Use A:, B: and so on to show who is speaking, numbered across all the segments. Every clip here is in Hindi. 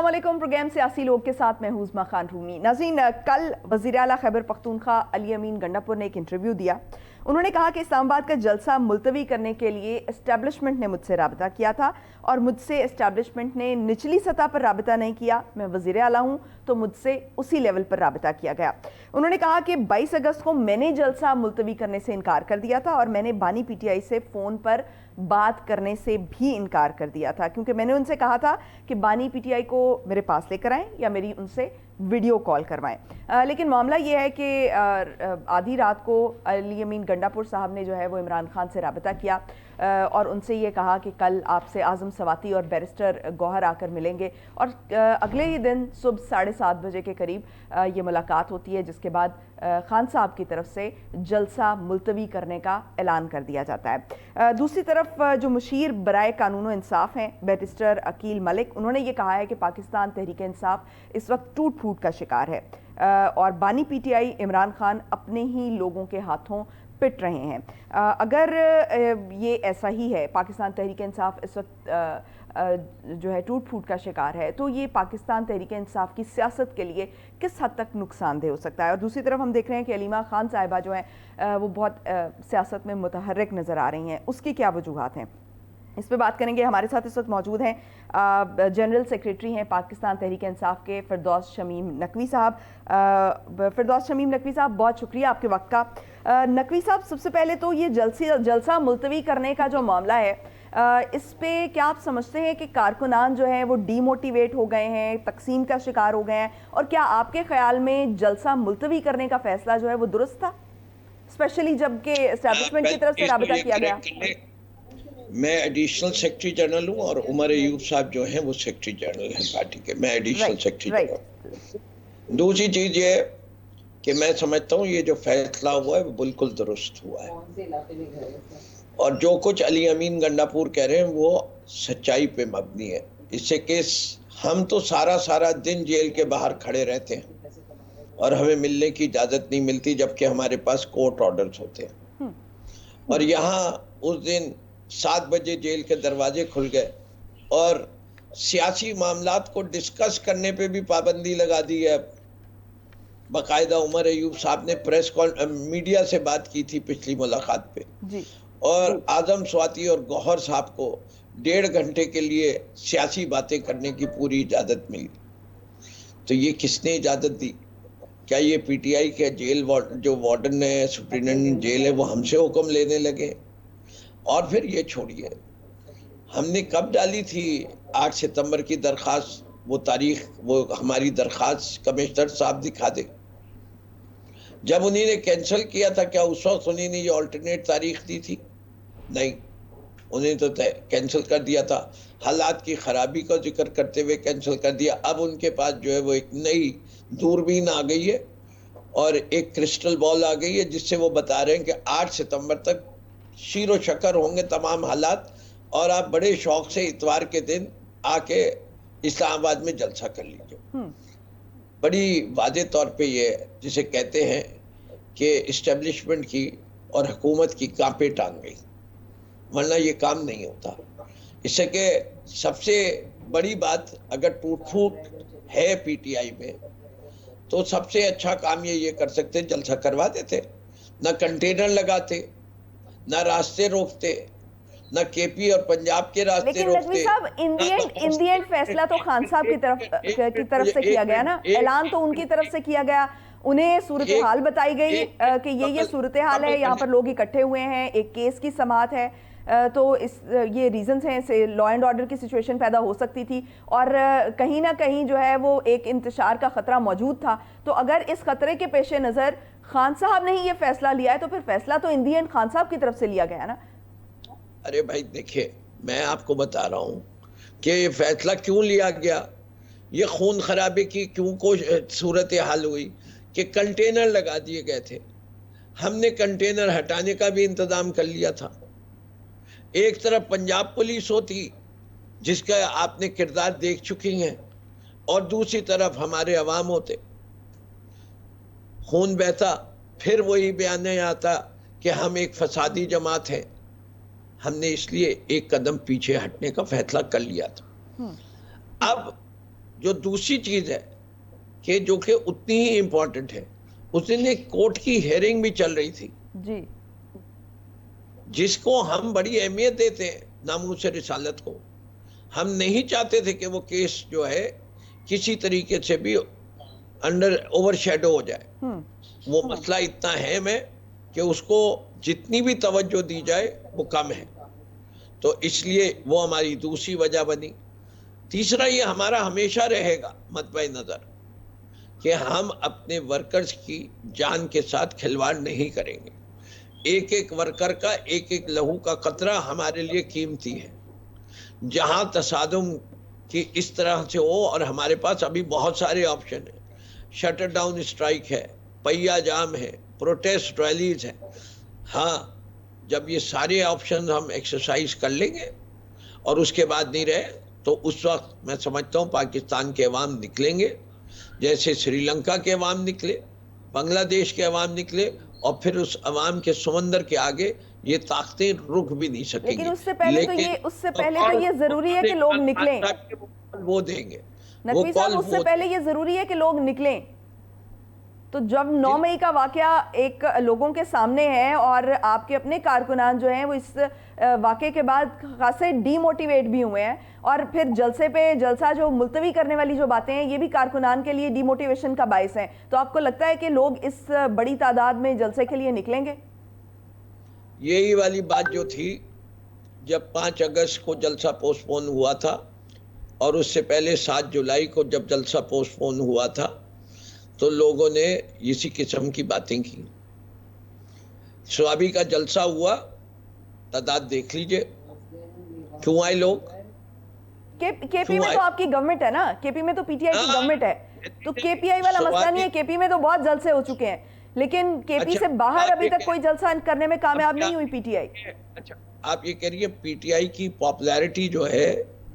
A: अस्सलाम वालेकुम। प्रोग्राम सियासी लोग के साथ मैं हुज़मा खान रूमी। नाज़रीन, कल वज़ीर आला खैबर पख्तूनख्वा अली अमीन गंडापुर ने एक इंटरव्यू दिया। उन्होंने कहा कि इस्लामाबाद का जलसा मुलतवी करने के लिए इस्टेब्लिशमेंट ने मुझसे रबता किया था और मुझसे इस्टेब्लिशमेंट ने निचली सतह पर रबता नहीं किया। मैं वज़ीर आला हूँ तो मुझसे उसी लेवल पर रबता किया गया। उन्होंने कहा कि 22 अगस्त को मैंने जलसा मुलतवी करने से इनकार कर दिया था और मैंने बानी PTI से फ़ोन पर बात करने से भी इनकार कर दिया था, क्योंकि मैंने उनसे कहा था कि बानी PTI को मेरे पास लेकर आएँ या मेरी उनसे वीडियो कॉल करवाएं। लेकिन मामला ये है कि आधी रात को अली अमीन गंडापुर साहब ने जो है वो इमरान खान से रबता किया और उनसे ये कहा कि कल आपसे आज़म सवाती और बैरिस्टर गौहर आकर मिलेंगे और अगले ही दिन सुबह 7:30 बजे के करीब ये मुलाकात होती है, जिसके बाद खान साहब की तरफ से जलसा मुलतवी करने का ऐलान कर दिया जाता है। दूसरी तरफ जो मुशीर बराए कानून इंसाफ हैं बैरिस्टर अकील मलिक, उन्होंने ये कहा है कि पाकिस्तान तहरीक इंसाफ इस वक्त टूट फूट का शिकार है और बानी PTI इमरान खान अपने ही लोगों के हाथों पिट रहे हैं। अगर ये ऐसा ही है, पाकिस्तान तहरीक इंसाफ इस वक्त जो है टूट फूट का शिकार है, तो ये पाकिस्तान तहरीक इंसाफ की सियासत के लिए किस हद तक नुकसानदेह हो सकता है। और दूसरी तरफ हम देख रहे हैं कि अलीमा खान साहिबा जो हैं वो बहुत सियासत में मुतहर्रिक नज़र आ रही हैं, उसकी क्या वजूहात हैं, इस पर बात करेंगे। हमारे साथ इस वक्त मौजूद हैं जनरल सेक्रेटरी हैं पाकिस्तान तहरीक इंसाफ के फ़िरदौस शमीम नकवी साहब। फ़िरदौस शमीम नकवी साहब, बहुत शुक्रिया आपके वक्त का। नकवी साहब, सबसे पहले तो ये जलसा मुलतवी करने का जो मामला है, इस पे क्या आप समझते हैं कि कारकुनान जो हैं वो डीमोटिवेट हो गए हैं, तकसीम का शिकार हो गए हैं, और क्या आपके ख्याल में जलसा मुलतवी करने का फैसला जो है वो दुरुस्त था, स्पेशली जबकि एस्टैब्लिशमेंट की तरफ से राबता किया गया?
B: मैं एडिशनल सेक्रेटरी जनरल हूँ और उमर अयूब साहब जो हैं वो सेक्रेटरी जनरल हैं पार्टी के। मैं एडिशनल सेक्रेटरी जनरल। दूसरी चीज ये कि मैं समझता हूँ ये जो फैसला हुआ है वो बिल्कुल दुरुस्त हुआ है और जो कुछ अली अमीन गंडापुर कह रहे हैं वो सच्चाई पे मबनी है। इससे केस हम तो सारा दिन जेल के बाहर खड़े रहते हैं और हमें मिलने की इजाजत नहीं मिलती, जबकि हमारे पास कोर्ट ऑर्डर्स होते हैं। और यहाँ उस दिन 7 बजे जेल के दरवाजे खुल गए और सियासी मामलात को डिस्कस करने पे भी पाबंदी लगा दी है। बाकायदा उमर अयूब साहब ने मीडिया से बात की थी पिछली मुलाकात पे जी। और आज़म स्वाति और गौहर साहब को 1.5 घंटे के लिए सियासी बातें करने की पूरी इजाज़त मिली। तो ये किसने इजाज़त दी? क्या ये PTI के जेल जो वार्डन है, सुप्रिटेंडेंट जेल है, वो हमसे हुक्म लेने लगे? और फिर ये छोड़िए, हमने कब डाली थी 8 सितंबर की दरख्वास्त, वो तारीख, वो हमारी दरख्वास्त कमिश्नर साहब दिखा दे। जब उन्होंने कैंसिल किया था, क्या उस वक्त उन्होंने ये ऑल्टरनेट तारीख दी थी? नहीं, उन्होंने तो कैंसिल कर दिया था। हालात की खराबी का जिक्र करते हुए कैंसिल कर दिया। अब उनके पास जो है वो एक नई दूरबीन आ गई है और एक क्रिस्टल बॉल आ गई है, जिससे वो बता रहे हैं कि 8 सितंबर तक शीरो शक्कर होंगे तमाम हालात और आप बड़े शौक से इतवार के दिन आके इस्लामाबाद में जलसा कर लीजिए। बड़ी वाज़े तौर पे ये जिसे कहते हैं कि इस्टेब्लिशमेंट की और हुकूमत की कांपे टांग गई, वरना ये काम नहीं होता। इससे कि सबसे बड़ी बात, अगर टूट फूट है PTI में तो सबसे अच्छा काम ये कर सकते, जलसा करवा देते, ना कंटेनर लगाते, ना रास्ते रोकते, ना KP और पंजाब के रास्ते रोकते।
A: लेकिन नकवी साहब, इन दी एंड फैसला तो खान साहब की तरफ से किया गया ना, ऐलान तो उनकी तरफ से किया गया, उन्हें सूरत हाल बताई गई कि ये सूरत हाल है, यहाँ पर लोग इकट्ठे हुए हैं, एक केस की समाअत है, तो ये रीजंस हैं, लॉ एंड ऑर्डर की सिचुएशन पैदा हो सकती थी और कहीं ना कहीं जो है वो एक इंतशार का खतरा मौजूद था। तो अगर इस खतरे के पेश नज़र खान साहब ने ही ये फैसला लिया है तो फिर फैसला तो इन दी एंड खान साहब की तरफ से लिया गया ना।
B: अरे भाई देखिए, मैं आपको बता रहा हूँ कि ये फैसला क्यों लिया गया, ये खून खराबे की क्यों सूरत हाल हुई कि कंटेनर लगा दिए गए थे। हमने कंटेनर हटाने का भी इंतजाम कर लिया था। एक तरफ पंजाब पुलिस होती जिसका आपने किरदार देख चुकी हैं और दूसरी तरफ हमारे अवाम होते। खून बहता, फिर वही बयान आता कि हम एक फसादी जमात हैं। हमने इसलिए एक कदम पीछे हटने का फैसला कर लिया था। अब जो दूसरी चीज है कि जो कि उतनी ही इंपॉर्टेंट है, उस दिन एक कोर्ट की हियरिंग भी चल रही थी
A: जी,
B: जिसको हम बड़ी अहमियत देते हैं, नामूस रिसालत को। हम नहीं चाहते थे कि वो केस जो है किसी तरीके से भी अंडर ओवरशैडो हो जाए। वो मसला इतना है में कि उसको जितनी भी तवज्जो दी जाए वो कम है, तो इसलिए वो हमारी दूसरी वजह बनी। तीसरा, ये हमारा हमेशा रहेगा मद्दे नजर कि हम अपने वर्कर्स की जान के साथ खिलवाड़ नहीं करेंगे। एक एक वर्कर का एक एक लहू का कतरा हमारे लिए कीमती है। जहां तसादुम की इस तरह से हो, और हमारे पास अभी बहुत सारे ऑप्शन है, शटर डाउन स्ट्राइक है, पहिया जाम है, प्रोटेस्ट रैलीज है। हाँ, जब ये सारे ऑप्शन हम एक्सरसाइज कर लेंगे और उसके बाद नहीं रहे, तो उस वक्त मैं समझता हूँ पाकिस्तान के अवाम निकलेंगे, जैसे श्रीलंका के अवाम निकले, बांग्लादेश के अवाम निकले, और फिर उस अवाम के समंदर के आगे ये ताकतें रुक भी नहीं सकेंगी।
A: लेकिन उससे पहले तो ये जरूरी है कि लोग निकलें।
B: वो देंगे
A: नकवी साहब, उससे पहले ये जरूरी है कि लोग निकलें। तो जब 9 मई का वाकया एक लोगों के सामने है और आपके अपने कारकुनान जो हैं वो इस वाकये के बाद खासे डीमोटिवेट भी हुए हैं, और फिर जलसे पे जलसा जो मुलतवी करने वाली जो बातें हैं ये भी कारकुनान के लिए डीमोटिवेशन का बायस है, तो आपको लगता है कि लोग इस बड़ी तादाद में जलसे के लिए निकलेंगे?
B: यही वाली बात जो थी, जब 5 अगस्त को जलसा पोस्टपोन हुआ था और उससे पहले 7 जुलाई को जब जलसा पोस्टपोन हुआ था, तो लोगों ने इसी किस्म की बातें की। स्वाबी का जलसा हुआ, तादाद देख लीजिए, क्यों आए लोग?
A: केपी में तो आपकी गवर्नमेंट है ना, केपी में तो पीटीआई की गवर्नमेंट है, तो केपीआई वाला मसला नहीं है। केपी में तो बहुत जलसे हो चुके हैं, लेकिन केपी से बाहर अभी तक कोई जलसा करने में कामयाब नहीं हुई पीटीआई।
B: अच्छा, आप ये कह रही है पीटीआई की पॉपुलैरिटी जो है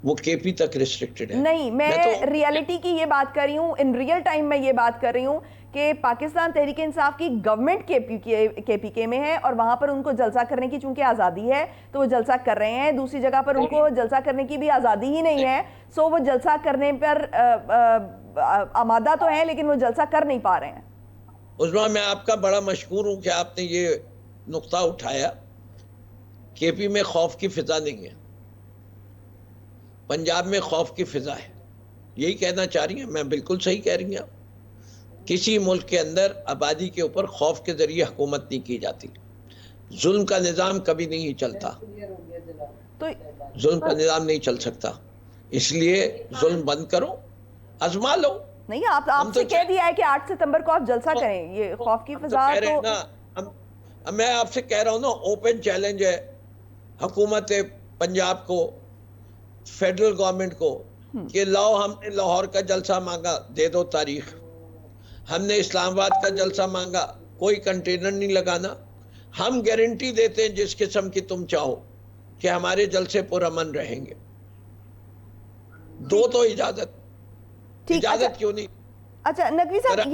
B: वो केपी तक रिस्ट्रिक्टेड है?
A: नहीं, मैं रियलिटी की ये बात कर रही हूँ, इन रियल टाइम में ये बात कर रही हूँ कि पाकिस्तान तहरीक इंसाफ की गवर्नमेंट केपीके में है, और वहां पर उनको जलसा करने की चूंकि आज़ादी है तो वो जलसा कर रहे हैं। दूसरी जगह पर उनको जलसा करने की भी आज़ादी ही नहीं है, सो वो जलसा करने पर आमादा तो है लेकिन वो जलसा कर नहीं पा रहे हैं।
B: उस्मा, मैं आपका बड़ा मशहूर हूँ कि आपने ये नुक्ता उठाया। केपी में खौफ की फिजा नहीं है, पंजाब में खौफ की फिजा है। यही कहना चाह रही हैं? मैं बिल्कुल सही कह रही हैं। किसी मुल्क के अंदर आबादी के ऊपर खौफ के जरिए हुकूमत नहीं की जाती। जुल्म का निज़ाम कभी नहीं चलता, तो जुल्म का निज़ाम नहीं चल सकता। इसलिए जुल्म बंद करो, आजमा लो।
A: नहीं, आपसे कह दिया है कि 8 सितंबर को आप जलसा करें, ये खौफ की फिजा तो
B: मैं आपसे कह रहा हूँ ना, ओपन चैलेंज है हुकूमत पंजाब को, फेडरल गवर्नमेंट को, कि लाओ, हमने लाहौर का जलसा मांगा, दे दो तारीख। हमने इस्लामाबाद का जलसा मांगा, कोई कंटेनर नहीं लगाना। हम गारंटी देते हैं जिस किस्म की तुम चाहो कि हमारे जलसे पुरअमन रहेंगे। दो तो इजाजत क्यों नहीं?
A: अच्छा नकवी साहब,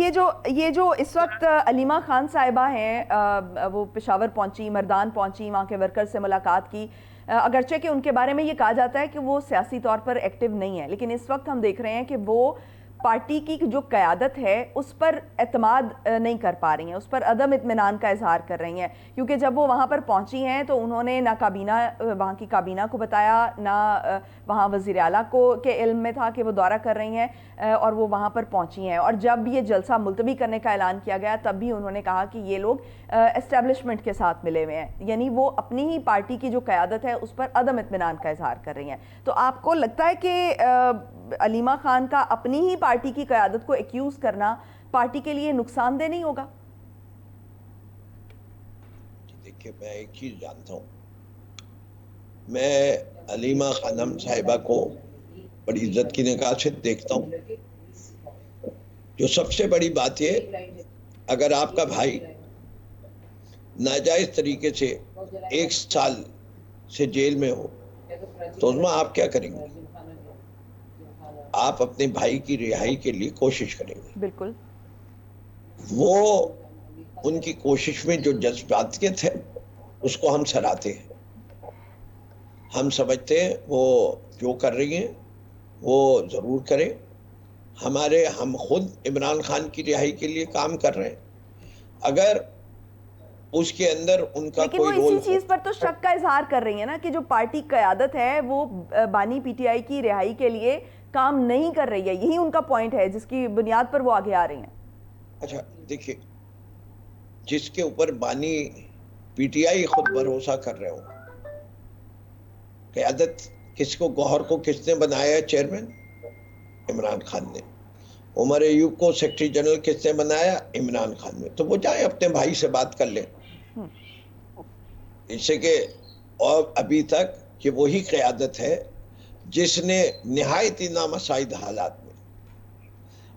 A: ये जो इस वक्त अलीमा खान साहिबा हैं, वो पेशावर पहुंची, मर्दान पहुंची, वहाँ के वर्कर से मुलाकात की। अगरचे कि उनके बारे में ये कहा जाता है कि वो सियासी तौर पर एक्टिव नहीं है, लेकिन इस वक्त हम देख रहे हैं कि वो पार्टी की जो क़यादत है उस पर एतमाद नहीं कर पा रही हैं, उस पर अदम इत्मीनान का इजहार कर रही हैं। क्योंकि जब वो वहाँ पर पहुँची हैं तो उन्होंने ना काबीना, वहाँ की काबीना को बताया, ना वहाँ वज़ीर आला को के इल्म में था कि वो दौरा कर रही हैं, और वो वहाँ पर पहुँची हैं। और जब ये जलसा मुलतवी करने का ऐलान किया गया तब भी उन्होंने कहा कि ये लोग एस्टेब्लिशमेंट के साथ मिले हुए हैं, यानी वो अपनी ही पार्टी की जो क़यादत है उस पर अदम इत्मीनान का इजहार कर रही हैं। तो आपको लगता है कि अलीमा खान का अपनी ही पार्टी की क़यादत को एक्यूज करना पार्टी के लिए नुकसानदेह नहीं होगा?
B: देखिए, मैं एक चीज जानता हूँ, मैं अलीमा खानम साहिबा को बड़ी इज्जत की निगाह से देखता हूँ। जो सबसे बड़ी बात है, अगर आपका भाई नाजायज तरीके से 1 साल से जेल में हो तो उसमें आप क्या करेंगे? आप अपने भाई की रिहाई के लिए कोशिश करेंगे।
A: बिल्कुल।
B: वो उनकी कोशिश में जो जज्बातियत है उसको हम सराहते हैं। हम समझते हैं वो जो कर रही हैं वो जरूर करें, हम खुद इमरान खान की रिहाई के लिए काम कर रहे हैं। अगर उसके अंदर उनका
A: लेकिन
B: कोई
A: वो
B: रोल
A: इसी चीज पर तो शक का इजहार कर रही है ना कि जो पार्टी क़यादत है वो बानी पीटीआई की रिहाई के लिए काम नहीं कर रही है। यही उनका पॉइंट है जिसकी बुनियाद पर वो आगे आ रही हैं।
B: अच्छा देखिए, जिसके ऊपर बानी पीटीआई खुद भरोसा कर रहे हो, क़यादत किसको, गौहर को किसने बनाया है चेयरमैन? इमरान खान ने। उमर अयूब को सेक्रेटरी जनरल किसने बनाया? इमरान खान ने। तो वो जाए अपने भाई से बात कर ले, इससे कि और अभी तक कि वही क़यादत है जिसने निहायती नामसाइद हालात में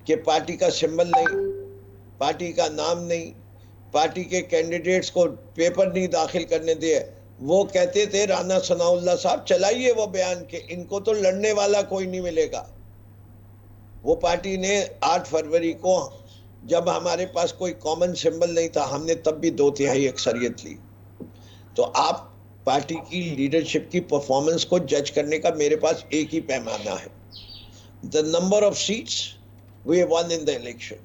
B: कि पार्टी का सिंबल नहीं, पार्टी का नाम नहीं, पार्टी के कैंडिडेट्स को पेपर नहीं दाखिल करने दिए। वो कहते थे राना सनाउल्लाह साहब चलाइए वो बयान के इनको तो लड़ने वाला कोई नहीं मिलेगा। वो पार्टी ने 8 फरवरी को, जब हमारे पास कोई कॉमन सिंबल नहीं था, हमने तब भी 2/3 अक्सरियत ली। तो आप पार्टी की लीडरशिप की परफॉर्मेंस को जज करने का मेरे पास एक ही पैमाना है, the number of seats we won in the election.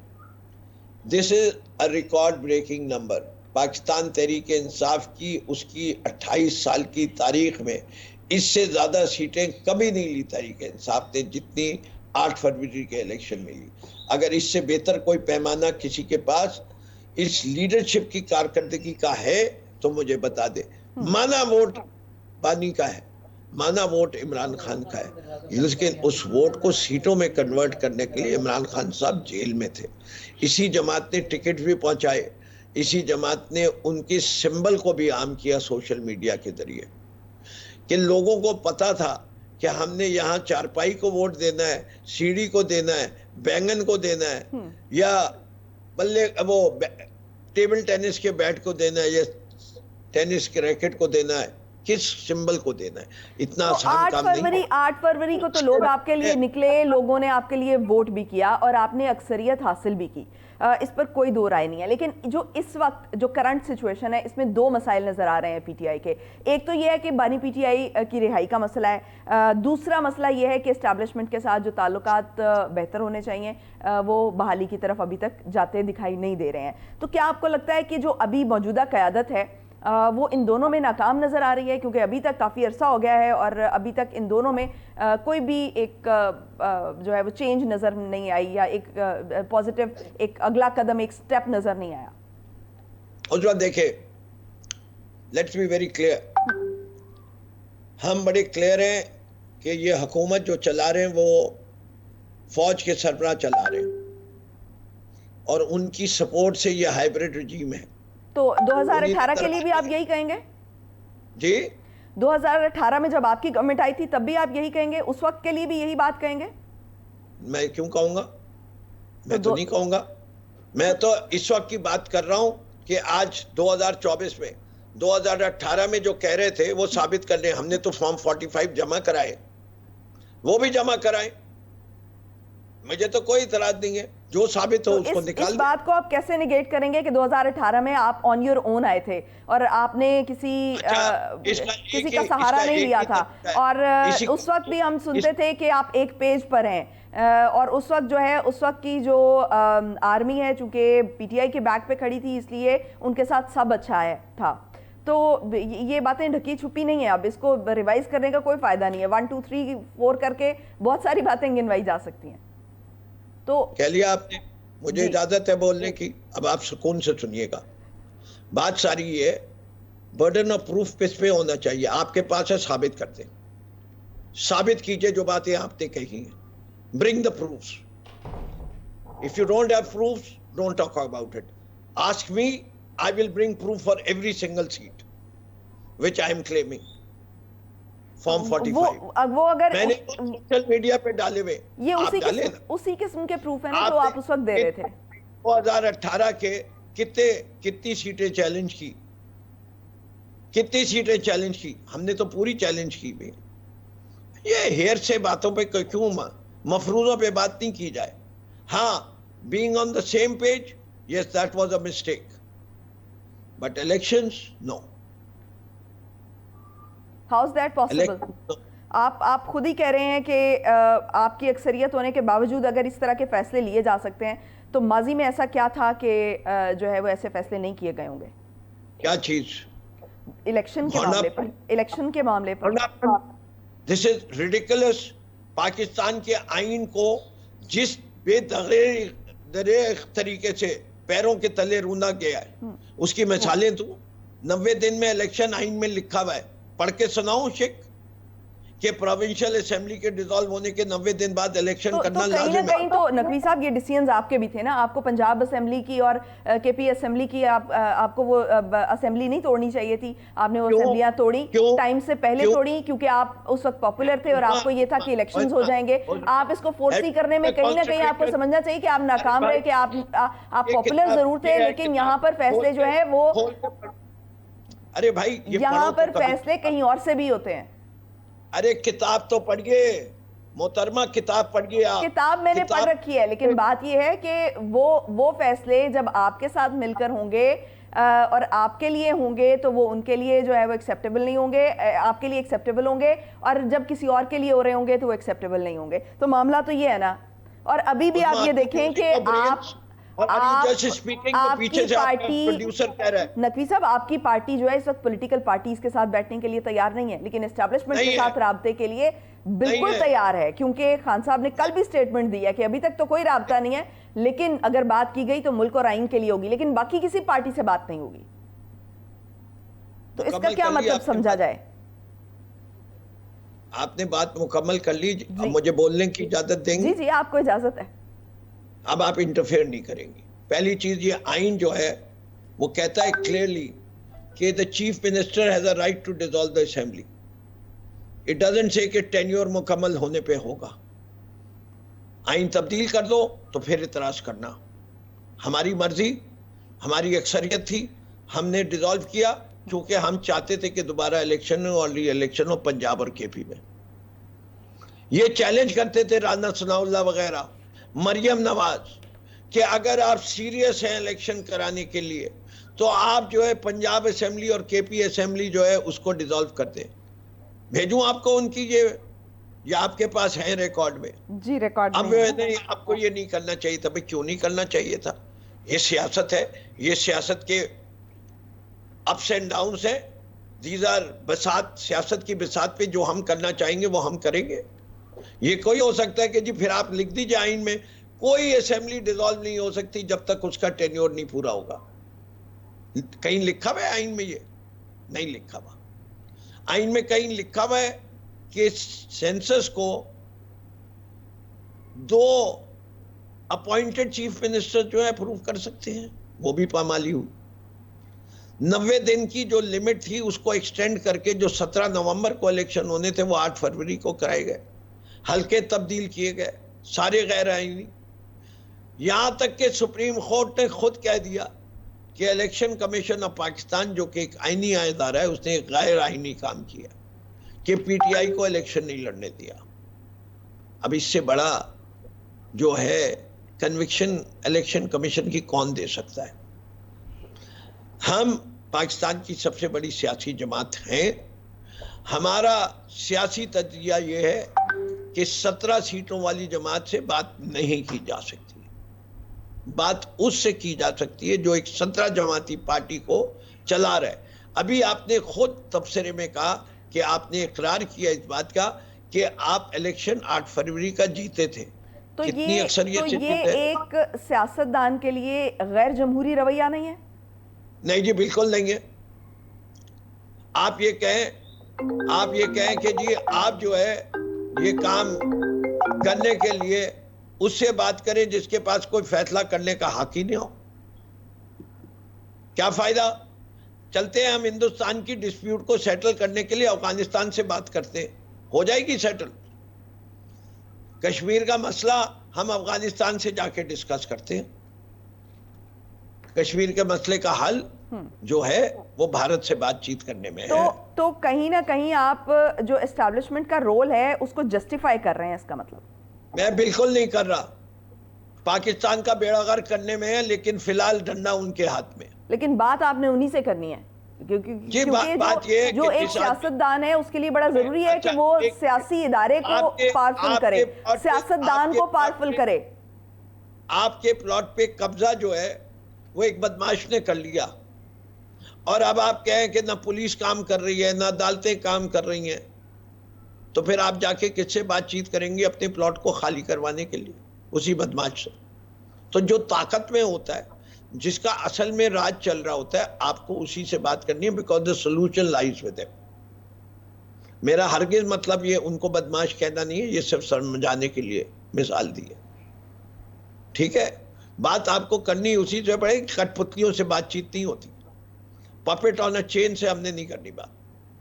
B: This is a record breaking number. Pakistan Tehreek Insaf की उसकी 28 साल की तारीख में इससे ज्यादा सीटें कभी नहीं ली तहरीक इंसाफ ने जितनी 8 फरवरी के इलेक्शन में ली। अगर इससे बेहतर कोई पैमाना किसी के पास इस लीडरशिप की कारकर्दगी का है तो मुझे बता दे। माना वोट बानी का है, माना वोट इमरान खान का है, लेकिन उस वोट को सीटों में कन्वर्ट करने के लिए इमरान खान साहब जेल में थे। इसी जमात ने टिकट भी पहुंचाए, इसी जमात ने उनके सिंबल को भी आम किया सोशल मीडिया के जरिए, कि लोगों को पता था कि हमने यहाँ चारपाई को वोट देना है, सीढ़ी को देना है, बैंगन को देना है, या बल्ले वो टेबल टेनिस के बैट को देना है, या टेनिस के रैकेट को देना है, किस सिंबल को देना है। इतना आसान काम नहीं।
A: 8 फरवरी को तो लोग आपके लिए निकले, लोगों ने आपके लिए वोट भी किया और आपने अक्सरियत हासिल भी की, इस पर कोई दो राय नहीं है। लेकिन जो इस वक्त जो करंट सिचुएशन है इसमें 2 मसाइल नजर आ रहे हैं पीटीआई के। एक तो यह है कि बानी पीटीआई की रिहाई का मसला है, दूसरा मसला यह है कि एस्टैब्लिशमेंट के साथ जो ताल्लुकात बेहतर होने चाहिए वो बहाली की तरफ अभी तक जाते दिखाई नहीं दे रहे हैं। तो क्या आपको लगता है कि जो अभी मौजूदा क़यादत है वो इन दोनों में नाकाम नज़र आ रही है? क्योंकि अभी तक काफ़ी अरसा हो गया है और अभी तक इन दोनों में कोई भी एक जो है वो चेंज नज़र नहीं आई, या एक पॉजिटिव एक अगला कदम, एक स्टेप नज़र नहीं आया।
B: उस वक्त देखे, लेट्स बी वेरी क्लियर, हम बड़े क्लियर हैं कि ये हुकूमत जो चला रहे हैं वो फौज के सरबराह चला रहे हैं और उनकी सपोर्ट से ये हाइब्रिड रजीम है।
A: तो 2018 के लिए भी आप यही कहेंगे?
B: जी,
A: 2018 में जब आपकी गवर्नमेंट आई थी तब भी आप यही कहेंगे? उस वक्त के लिए भी यही बात कहेंगे?
B: मैं क्यों कहूंगा? मैं तो नहीं कहूंगा। मैं तो इस वक्त की बात कर रहा हूं कि आज 2024 में 2018 में जो कह रहे थे वो साबित कर रहे हैं। हमने तो फॉर्म 45 जमा कराए, वो भी जमा कराए, मुझे तो कोई इतराज नहीं है। जो साबित हो उसको निकाल।
A: इस बात को आप कैसे निगेट करेंगे कि 2018 में आप ऑन योर ओन आए थे और आपने किसी का सहारा नहीं लिया था, और उस वक्त भी हम सुनते थे कि आप एक पेज पर हैं, और उस वक्त जो है उस वक्त की जो आर्मी है चूंकि पीटीआई के बैक पे खड़ी थी इसलिए उनके साथ सब अच्छा है था। तो ये बातें ढकी छुपी नहीं है, अब इसको रिवाइज करने का कोई फायदा नहीं है। 1 2 3 4 करके बहुत सारी बातें गिनवाई जा सकती हैं। तो
B: कह लिया आपने, मुझे इजाजत है बोलने की, अब आप सुकून से सुनिएगा। बात सारी ये, बर्डन ऑफ प्रूफ किस पे होना चाहिए? आपके पास है, साबित करते, साबित कीजिए जो बातें आपने कही हैं, bring the proofs. If you don't have proofs, don't talk about it. Ask me, I will bring proof for every single seat which I am claiming. Form 45
A: वो अगर
B: मैंने सोशल मीडिया पे डाले हुए,
A: ये उसी किस्म के प्रूफ है ना जो आप उस वक्त दे रहे थे।
B: 2018 के कितनी सीटें चैलेंज की, कितनी सीटें चैलेंज की? हमने तो पूरी चैलेंज की भी। ये हेयर से बातों पे क्यों मफरूजों पे बात नहीं की जाए? हाँ, being on the same page, yes that was a mistake, but elections no.
A: How is that possible? आप खुद ही कह रहे हैं कि आपकी अक्सरियत होने के बावजूद अगर इस तरह के फैसले लिए जा सकते हैं, तो माजी में ऐसा क्या था कि जो है वो ऐसे फैसले नहीं किए गए होंगे?
B: क्या चीज?
A: इलेक्शन के मामले पर, इलेक्शन के मामले पर।
B: This is ridiculous. पाकिस्तान के आइन को जिस बेदरे तरीके से पैरों के तले रूंधा गया है, उसकी मिसालें तो 90 दिन में इलेक्शन आइन में लिखा हुआ है। पढ़ के सुनाऊं शेख कि प्रोविंशियल असेंबली के डिसॉल्व होने के 90 दिन बाद इलेक्शन करना
A: लाजिम है। कहीं तो नकवी साहब ये डिसीजंस आपके भी थे ना, आपको पंजाब असेंबली की और केपी असेंबली की आपको वो असेंबली नहीं तोड़नी चाहिए थी, आपने वो असेंबलियां तोड़ी टाइम से पहले तोड़ी, क्योंकि आप उस वक्त पॉपुलर थे और आपको ये था कि इलेक्शंस हो जाएंगे। आप इसको फोर्स करने में कहीं ना कहीं आपको समझना चाहिए कि आप नाकाम रहे, कि आप पॉपुलर जरूर थे, लेकिन यहाँ पर फैसले जो है वो,
B: अरे भाई
A: यहाँ पर फैसले कहीं और से भी होते हैं।
B: अरे किताब तो पढ़िए मोहतरमा, किताब पढ़िए आप।
A: किताब मैंने पढ़ रखी है, लेकिन बात यह है कि वो फैसले जब आपके साथ मिलकर होंगे और आपके लिए होंगे तो वो उनके लिए जो है वो एक्सेप्टेबल नहीं होंगे, आपके लिए एक्सेप्टेबल होंगे, और जब किसी और के लिए हो रहे होंगे तो वो एक्सेप्टेबल नहीं होंगे। तो मामला तो ये है ना। और अभी भी आप ये देखें कि आपकी पार्टी, नकवी साहब आपकी पार्टी जो है इस वक्त पॉलिटिकल पार्टीज के साथ बैठने के लिए तैयार नहीं है, लेकिन एस्टैब्लिशमेंट के साथ राब्ते के लिए बिल्कुल तैयार है, क्योंकि खान साहब ने कल भी स्टेटमेंट दिया कि अभी तक तो कोई राब्ता नहीं है, लेकिन अगर बात की गई तो मुल्क और आइन के लिए होगी, लेकिन बाकी किसी पार्टी से बात नहीं होगी। तो इसका क्या मतलब समझा जाए?
B: आपने बात मुकम्मल कर ली, अब मुझे बोलने की इजाजत देंगे?
A: जी जी, आपको इजाजत है।
B: अब आप इंटरफेयर नहीं करेंगे। पहली चीज, ये आइन जो है वो कहता है क्लियरली कि the chief minister has a right to dissolve the assembly. It doesn't say कि टेन्योर मुकम्मल होने पे होगा। आइन तब्दील कर दो तो फिर इतराज करना। हमारी मर्जी, हमारी अक्सरियत थी, हमने डिसॉल्व किया क्योंकि हम चाहते थे कि दोबारा इलेक्शन और री इलेक्शन हो पंजाब और केपी में। ये चैलेंज करते थे राना सनाउल्लाह वगैरह, मरियम नवाज, कि अगर आप सीरियस हैं इलेक्शन कराने के लिए तो आप जो है पंजाब असेंबली और केपी असेंबली जो है उसको डिसॉल्व कर दें। भेजूं आपको उनकी ये आपके पास है रिकॉर्ड में?
A: जी रिकॉर्ड
B: अब नहीं, आपको ये नहीं करना चाहिए था। भाई क्यों नहीं करना चाहिए था? ये सियासत है, ये सियासत के अप्स एंड डाउन्स है। दीज आर बसात, सियासत की बसात पे जो हम करना चाहेंगे वो हम करेंगे। ये कोई हो सकता है कि जी फिर आप लिख दीजिए आइन में कोई असेंबली डिसॉल्व नहीं हो सकती जब तक उसका टेन्योर नहीं पूरा होगा। कहीं लिखा हुआ है आइन में? ये नहीं लिखा हुआ। आइन में कहीं लिखा हुआ है कि सेंसस को 2 अपॉइंटेड चीफ मिनिस्टर जो है अप्रूव कर सकते हैं, वो भी पामाली हुई। 90 दिन की जो लिमिट थी उसको एक्सटेंड करके जो 17 नवंबर को इलेक्शन होने थे वो 8 फरवरी को कराए गए। हल्के तब्दील किए गए, सारे गैर आईनी। यहां तक कि सुप्रीम कोर्ट ने खुद कह दिया कि इलेक्शन कमीशन ऑफ पाकिस्तान जो कि एक आईनी इदारा है उसने एक गैर आईनी काम किया कि पीटीआई को इलेक्शन नहीं लड़ने दिया। अब इससे बड़ा जो है कन्विक्शन इलेक्शन कमीशन की कौन दे सकता है? हम पाकिस्तान की सबसे बड़ी सियासी जमात हैं। हमारा सियासी तजरिया ये है कि 17 सीटों वाली जमात से बात नहीं की जा सकती। बात उससे की जा सकती है जो एक 17 जमाती पार्टी को चला रहा है। अभी आपने खुद तबसरे में कहा कि आपने इकरार किया इस बात का कि आप इलेक्शन 8 फरवरी का जीते थे।
A: तो ये एक सियासतदान के लिए गैर जमहूरी रवैया नहीं है?
B: नहीं जी, बिल्कुल नहीं है। आप ये कहें कि जी आप जो है ये काम करने के लिए उससे बात करें जिसके पास कोई फैसला करने का हक ही नहीं हो, क्या फायदा? चलते हैं हम हिंदुस्तान की डिस्प्यूट को सेटल करने के लिए अफगानिस्तान से बात करते हैं, हो जाएगी सेटल। कश्मीर का मसला हम अफगानिस्तान से जाके डिस्कस करते हैं। कश्मीर के मसले का हल जो है वो भारत से बातचीत करने में है।
A: तो कहीं ना कहीं आप जो एस्टैब्लिशमेंट का रोल है उसको जस्टिफाई कर रहे हैं, इसका मतलब?
B: मैं बिल्कुल नहीं कर रहा। पाकिस्तान का बेड़ा गर्क करने में है, लेकिन फिलहाल डंडा उनके हाथ में।
A: लेकिन बात आपने उन्हीं से करनी है। क्योंकि
B: बात ये है
A: जो एक सियासतदान है उसके लिए बड़ा जरूरी है कि वो सियासी इदारे को पावरफुल करे, सियासतदान को पावरफुल करे।
B: आपके प्लॉट पे कब्जा जो है वो एक बदमाश ने कर लिया, और अब आप कहें कि ना पुलिस काम कर रही है ना अदालतें काम कर रही हैं, तो फिर आप जाके किससे बातचीत करेंगे अपने प्लॉट को खाली करवाने के लिए? उसी बदमाश से। तो जो ताकत में होता है, जिसका असल में राज चल रहा होता है, आपको उसी से बात करनी है, because the solution lies with him. मेरा हरगिज मतलब ये उनको बदमाश कहना नहीं है, ये सिर्फ समझाने के लिए मिसाल दी है, ठीक है? बात आपको करनी उसी से पड़ेगी, कठपुतलियों से बातचीत नहीं होती, पपेट ऑन अ चेन से हमने नहीं करनी बात।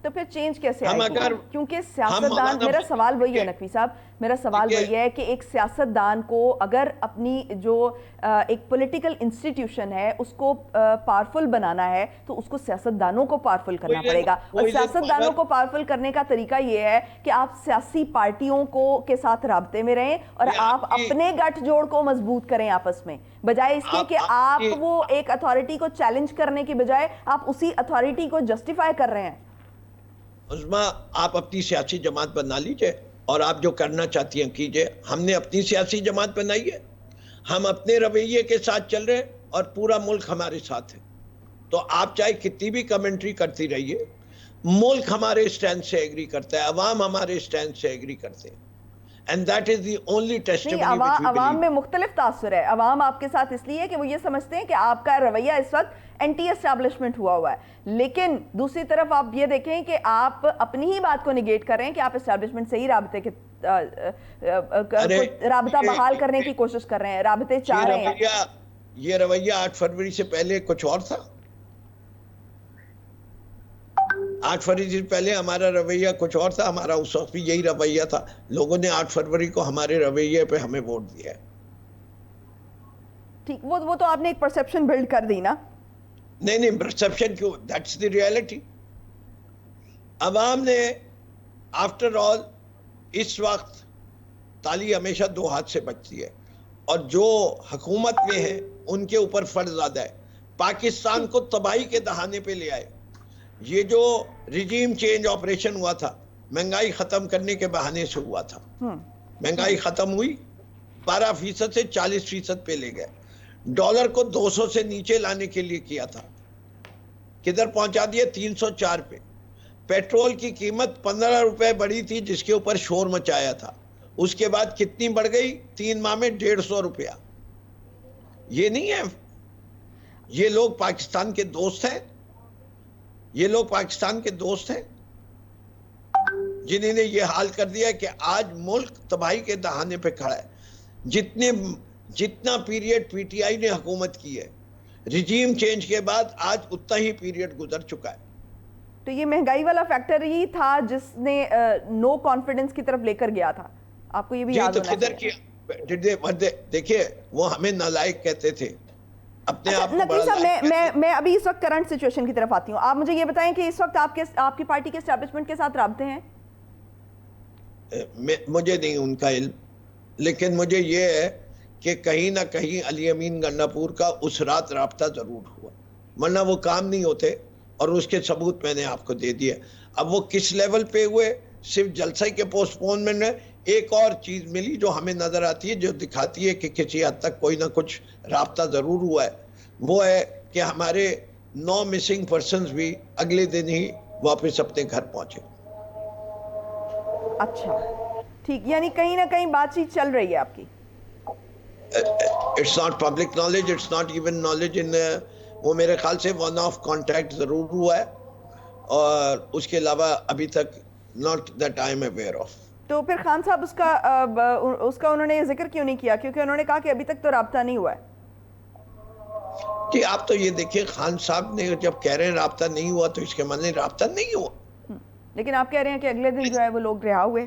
A: तो फिर चेंज कैसे आएगी? क्योंकि सियासतदान, मेरा सवाल वही है नकवी साहब, मेरा सवाल वही है कि एक सियासतदान को अगर अपनी जो एक पॉलिटिकल इंस्टीट्यूशन है उसको पावरफुल बनाना है तो उसको सियासतदानों को पावरफुल करना पड़ेगा, और सियासतदानों को पावरफुल करने का तरीका ये है कि आप सियासी पार्टियों को के साथ राब्ते में रहें और आप अपने गठजोड़ को मजबूत करें आपस में, बजाय इसके कि आप वो एक अथॉरिटी को चैलेंज करने की बजाय आप उसी अथॉरिटी को जस्टिफाई कर रहे हैं।
B: उस्मा, आप अपनी सियासी जमात बना लीजिए और आप जो करना चाहती हैं कीजिए। हमने अपनी सियासी जमात बनाई है, हम अपने रवैये के साथ चल रहे हैं और पूरा मुल्क हमारे साथ है। तो आप चाहे कितनी भी कमेंट्री करती रहिए, मुल्क हमारे स्टैंड से एग्री करता है, अवाम हमारे स्टैंड से एग्री करते हैं, and that is the only testimony.
A: अवाम में मुख्तलिफ तासुर है। अवाम आपके साथ इसलिए कि वो ये समझते हैं कि आपका रवैया इस वक्त एंटी एस्टैब्लिशमेंट हुआ है, लेकिन दूसरी तरफ आप ये देखें कि आप अपनी ही बात को निगेट कर रहे हैं कि आप एस्टैब्लिशमेंट से ही राबते के राबता बहाल करने की कोशिश कर रहे हैं, राबते चाह रहे हैं।
B: ये रवैया 8 फरवरी से पहले कुछ और था। 8 फरवरी से पहले हमारा रवैया कुछ और था, हमारा उस वक्त भी यही रवैया था। लोगों ने 8 फरवरी को हमारे रवैये पे हमें वोट दिया है।
A: ठीक, वो तो आपने एक परसेप्शन बिल्ड कर दी ना।
B: नहीं, परसेप्शन क्यों, दैट्स द रियलिटी। अवाम ने आफ्टर ऑल इस वक्त ताली हमेशा दो हाथ से बचती है, और जो हुकूमत में है उनके ऊपर फर्ज ज्यादा है। पाकिस्तान को तबाही के दहाने पे ले आए। ये जो रिजीम चेंज ऑपरेशन हुआ था, महंगाई खत्म करने के बहाने से हुआ था। महंगाई खत्म हुई, 12% से 40% पे ले गए। डॉलर को 200 से नीचे लाने के लिए किया था, किधर पहुंचा दिया? 304 पे। पेट्रोल की कीमत 15 रुपए बढ़ी थी, जिसके ऊपर शोर मचाया था। उसके बाद कितनी बढ़ गई? 3 माह में 150 रुपया। ये नहीं है, ये लोग पाकिस्तान के दोस्त हैं, ये लोग पाकिस्तान के दोस्त हैं जिन्होंने ये हाल कर दिया कि आज मुल्क तबाही के दहाने पे खड़ा है। जितना पीरियड पीटीआई ने हुकूमत की है रिजीम चेंज के बाद, आज उतना ही पीरियड गुजर चुका है।
A: तो ये महंगाई वाला फैक्टर ही था जिसने नो कॉन्फिडेंस की तरफ लेकर गया था, आपको ये भी याद होना चाहिए।
B: देखिए, वो हमें नालायक कहते थे अपने आप को।
A: नकवी साहब, मैं अभी इस वक्त करंट सिचुएशन की तरफ आती हूँ। आप मुझे ये बताएं कि इस वक्त आपकी पार्टी के एस्टैब्लिशमेंट के साथ राब्ते हैं?
B: मुझे नहीं उनका इल्म, लेकिन मुझे ये है कि कहीं ना कहीं अली अमीन गंडापुर का उस रात राब्ता जरूर हुआ, वरना वो काम नहीं होते, और उसके सबूत मैंने आपको दे दिए। अब वो किस लेवल पे हुए, सिर्फ जलसे के पोस्टपोनमेंट में एक और चीज मिली जो हमें नजर आती है, जो दिखाती है कि किसी हद तक कोई ना कुछ राब्ता जरूर हुआ है। वो है कि हमारे 9 मिसिंग पर्सन्स भी अगले दिन ही वापस अपने घर पहुंचे।
A: अच्छा, ठीक, यानी कहीं ना कहीं बातचीत चल रही है आपकी।
B: It's not public knowledge, it's not even knowledge in, वो मेरे ख्याल से वन ऑफ कॉन्टैक्ट जरूर हुआ है, और उसके अलावा अभी तक not that I am aware of.
A: तो फिर खान साहब उसका उन्होंने जिक्र क्यों नहीं किया? क्योंकि उन्होंने कहा कि अभी तक तो राब्ता नहीं हुआ है।
B: जी, आप तो ये देखिए, खान साहब ने जब कह रहे हैं राब्ता नहीं हुआ, तो इसके माने राब्ता नहीं हुआ।
A: लेकिन आप कह रहे हैं कि अगले दिन जो है वो लोग रिहा हुए।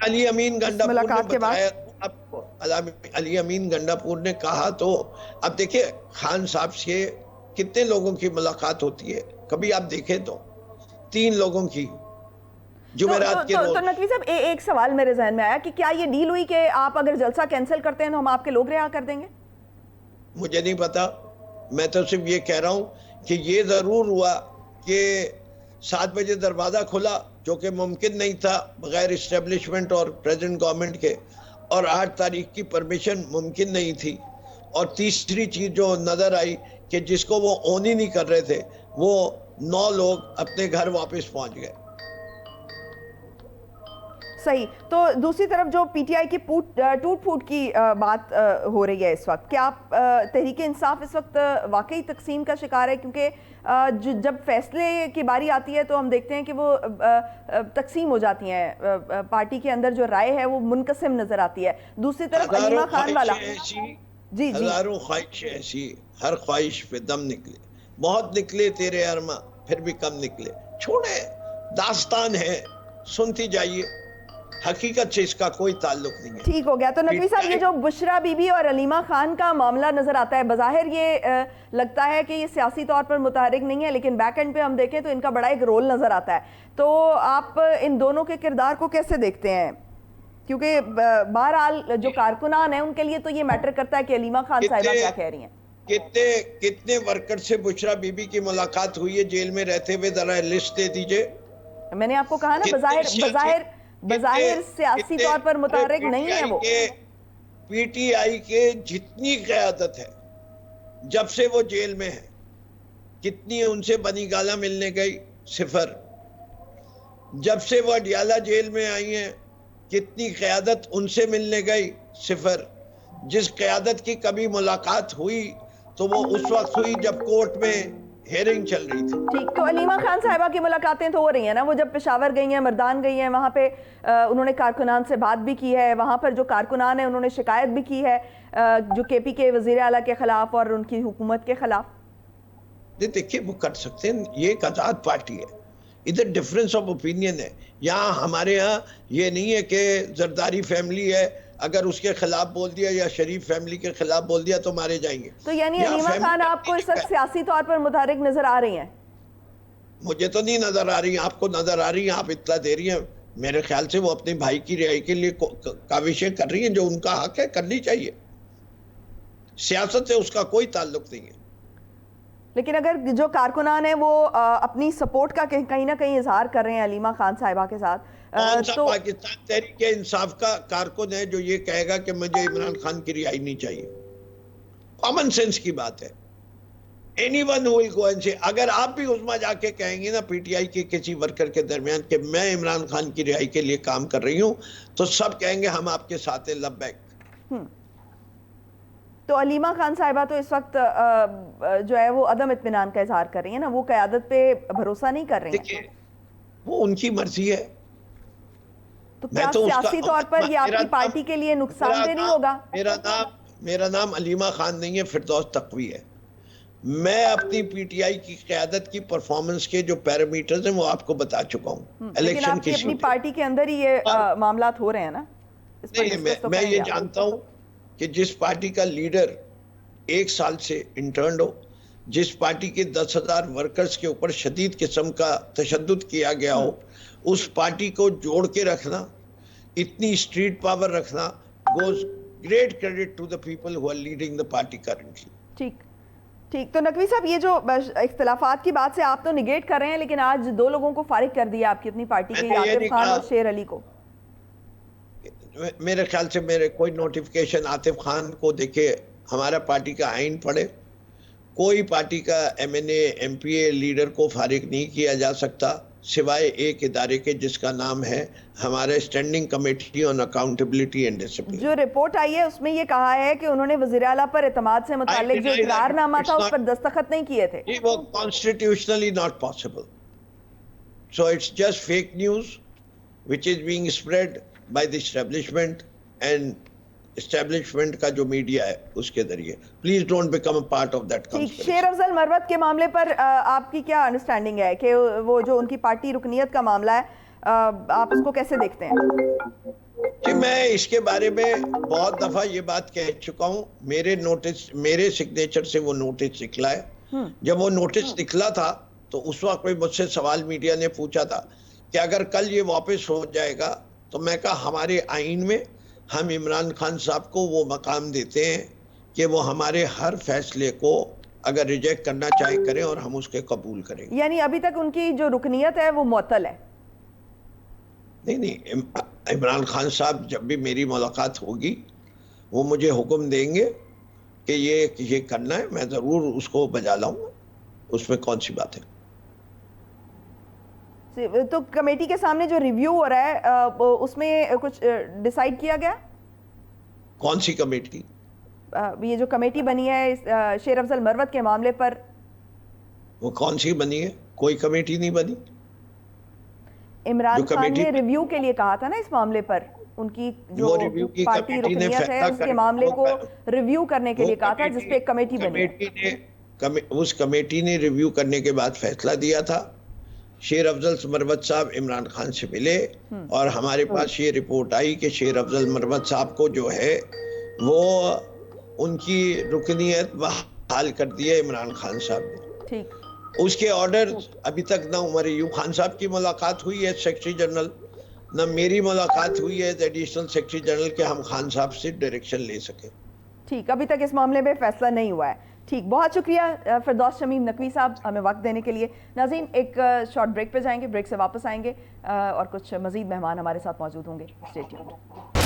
B: अली अमीन गंडापुर ने बताया आपको, अली अमीन गंडापुर ने कहा। तो अब देखिए, खान साहब से कितने लोगों की मुलाकात होती है, कभी आप देखें तो 3 लोगों की जुमेरात के रोज।
A: तो नकवी साहब, एक सवाल मेरे जहन में आया कि क्या ये डील हुई कि आप अगर जलसा कैंसिल करते हैं तो हम आपके लोग रिहा कर देंगे?
B: मुझे नहीं पता, मैं तो सिर्फ ये कह रहा हूं कि ये जरूर हुआ कि 7 बजे दरवाज़ा खुला, जो कि मुमकिन नहीं था बगैर इस्टेब्लिशमेंट और प्रेजेंट गवर्नमेंट के, और 8 तारीख की परमिशन मुमकिन नहीं थी। और तीसरी चीज़ जो नज़र आई कि जिसको वो ओन ही नहीं कर रहे थे, वो 9 लोग अपने घर वापस पहुंच गए।
A: सही। तो दूसरी तरफ जो पीटीआई की टूट फूट की बात हो रही है इस वक्त, क्या आप तहरीक इंसाफ इस वक्त वाकई तकसीम का शिकार है? क्योंकि जब फैसले की बारी आती है तो हम देखते हैं कि वो तकसीम हो जाती हैं, पार्टी के अंदर जो राय है वो मुनकसिम नजर आती है। दूसरी तरफ अलीमा खान वाला जी
B: हजारों ख्वाहिशें ऐसी, हर ख्वाहिश पे दम निकले, बहुत निकले तेरे अरमा, फिर भी कम निकले। छोड़े, दास्तान है, सुनती जाइए, हकीकत से इसका कोई ताल्लुक नहीं है।
A: ठीक हो गया। तो नकवी साहब, ये जो बुशरा बीबी और अलीमा खान का मामला नजर आता है, बज़ाहिर ये लगता है कि ये सियासी तौर पर मुतहरिक नहीं है, लेकिन बैक एंड पे हम देखें तो इनका बड़ा एक रोल नजर आता है। तो आप इन दोनों के किरदार को कैसे देखते हैं? क्योंकि बहरहाल जो कारकुनान है उनके लिए तो ये मैटर करता है कि अलीमा खान साहिबा क्या कह रही हैं।
B: कितने वर्कर से बुशरा बीबी की मुलाकात हुई है जेल में रहते हुए, जरा लिस्ट दे दीजिए।
A: मैंने आपको कहा ना, बज़ाहिर सियासी तौर पर मुतारिक नहीं है वो।
B: पीटीआई के जितनी क़यादत है जब से वो जेल में है, कितनी उनसे बनी गाला मिलने गई? 0। जब से वो अडियाला जेल में आई हैं, कितनी क़यादत उनसे मिलने गई? 0। जिस क़यादत की कभी मुलाकात हुई तो वो उस वक्त हुई जब कोर्ट में हेयरिंग चल रही थी।
A: ठीक। तो अलीमा खान साहिबा की मुलाकातें तो हो रही हैं ना, वो जब पेशावर गई हैं, मर्दान गई हैं, वहाँ पे उन्होंने कारकुनान से बात भी की है, वहाँ पर जो कारकुनान है उन्होंने शिकायत भी की है जो केपी के वज़ीर आला के खिलाफ और उनकी हुकूमत के खिलाफ।
B: देखिए, वो कर सकते हैं, ये एक आज़ाद पार्टी है, इधर डिफरेंस ऑफ ओपिनियन है। यहाँ हमारे यहाँ ये नहीं है कि जरदारी फैमिली है, अगर उसके खिलाफ बोल दिया या शरीफ फैमिली के खिलाफ बोल दिया तो मारे जाएंगे।
A: तो यानी अलीमा खान आपको इस वक्त सियासी तौर पर मुतारिक नजर आ रही हैं?
B: मुझे तो नहीं नजर आ रही, आपको नजर आ रही हैं, आप इत्तला दे रही हैं। मेरे ख्याल से वो अपने भाई की रिहाई के लिए काविशें कर रही हैं, जो उनका हक है, करनी चाहिए। सियासत से उसका कोई ताल्लुक नहीं है।
A: लेकिन अगर जो कारकुनान है वो अपनी सपोर्ट का कहीं ना कहीं इजहार कर रहे हैं अलीमा खान साहिबा के साथ,
B: तो पाकिस्तान तहरीक इंसाफ का कारकुन है जो ये कहेगा कि मुझे इमरान खान की रिहाई नहीं चाहिए? कॉमन सेंस की बात है। Anyone who will go and से, अगर आप भी उस्मा जाके कहेंगे ना पीटीआई के किसी वर्कर के दरमियान कि मैं इमरान खान की रिहाई के लिए काम कर रही हूं, तो सब कहेंगे हम आपके साथ हैं, लब्बैक।
A: तो अलीमा खान साहिबा तो इस वक्त जो है वो अदम इत्मीनान का इजहार कर रही है ना, वो क़यादत पे भरोसा नहीं कर रही है।
B: देखिए, वो उनकी मर्जी है।
A: तो क्या सियासी तौर पर ये आपकी पार्टी के लिए नुकसानदेह नहीं होगा?
B: मेरा नाम अलीमा खान नहीं है, फिरदौस तकवी है। मैं अपनी पीटीआई की क़यादत की परफॉर्मेंस के जो पैरामीटर्स हैं वो आपको बता चुका हूँ।
A: इलेक्शन की अपनी पार्टी के अंदर ही ये मामलात हो रहे हैं ना?
B: मैं ये जानता हूँ कि जिस पार्टी का लीडर 1 साल से इंटर्न हो, जिस पार्टी के 10,000 वर्कर्स के ऊपर शदीद किस्म का तशद्दुद किया गया हो, उस पार्टी को जोड़ के रखना, इतनी स्ट्रीट पावर रखना, goes great credit to the people who are leading the party currently.
A: ठीक। तो नकवी साहब, ये जो इख्तिलाफात की बात से आप तो निगेट कर रहे हैं, लेकिन आज 2 लोगों को फारिग कर दिया आपकी अपनी पार्टी के, आतिफ खान और शेर अली को।
B: मेरे ख्याल से मेरे कोई नोटिफिकेशन आतिफ खान को देखे, हमारा पार्टी का आइन पढ़े, कोई पार्टी का एमएनए एमपीए लीडर को फारिग नहीं किया जा सकता सिवाय एक इदारे के जिसका नाम है हमारे standing committee on accountability and discipline.
A: जो रिपोर्ट आई है उसमें ये कहा है कि उन्होंने वज़ीर आला पर एतमाद से मुताल्लिक जो इकरारनामा था उस पर दस्तखत नहीं किए थे।
B: वो constitutionally not possible, so it's just fake news which is being spread by the establishment and establishment का जो मीडिया है उसके जरिए। Please don't become a part of that conspiracy.
A: शेर अफजल मरवत के मामले पर आपकी क्या अंडरस्टैंडिंग है कि वो जो उनकी पार्टी रुकनियत का मामला है, आप उसको कैसे देखते हैं?
B: कि मैं इसके बारे में बहुत दफा ये बात कह चुका हूँ। मेरे सिग्नेचर से वो नोटिस निकला है। जब वो नोटिस निकला था तो उस वक्त में मुझसे सवाल मीडिया ने पूछा था कि अगर कल ये वापस हो जाएगा, तो मैं कहा हमारे आइन में हम इमरान खान साहब को वो मकाम देते हैं कि वो हमारे हर फैसले को अगर रिजेक्ट करना चाहे करें और हम उसके कबूल करेंगे।
A: यानी अभी तक उनकी जो रुकनीयत है वो मुअत्तल है?
B: नहीं, इमरान खान साहब जब भी मेरी मुलाकात होगी वो मुझे हुक्म देंगे कि ये करना है, मैं जरूर उसको बजा लाऊंगा, उसमें कौन सी बात है।
A: तो कमेटी के सामने जो रिव्यू हो रहा है उसमें कुछ डिसाइड किया गया?
B: कौन सी कमेटी?
A: ये जो कमेटी बनी है शेर अफजल मरवत के मामले पर।
B: वो कौन सी बनी है? कोई कमेटी नहीं बनी।
A: इमरान खान ने रिव्यू के लिए कहा था ना इस मामले पर, उनकी जो पार्टी रुकनीयत है उसके मामले को रिव्यू करने के लिए कहा था, जिसपे एक कमेटी बनी है।
B: उस कमेटी ने रिव्यू करने के बाद फैसला दिया था। शेर अफजल मरवत साहब इमरान खान से मिले और हमारे पास ये रिपोर्ट आई कि शेर अफजल मरवत साहब को जो है वो उनकी रुकनीयत बहाल कर दी है इमरान खान साहब ने।
A: ठीक।
B: उसके ऑर्डर अभी तक ना उमर अय्यूब खान साहब की मुलाकात हुई है सेक्रेटरी जनरल, ना मेरी मुलाकात हुई है एडिशनल सेक्रेटरी जनरल के हम खान साहब से डायरेक्शन ले सके।
A: ठीक, अभी तक इस मामले में फैसला नहीं हुआ है। ठीक, बहुत शुक्रिया फिरदौस शमीम नकवी साहब हमें वक्त देने के लिए। नाज़रीन, एक शॉर्ट ब्रेक पे जाएंगे, ब्रेक से वापस आएंगे और कुछ मजीद मेहमान हमारे साथ मौजूद होंगे। Stay tuned.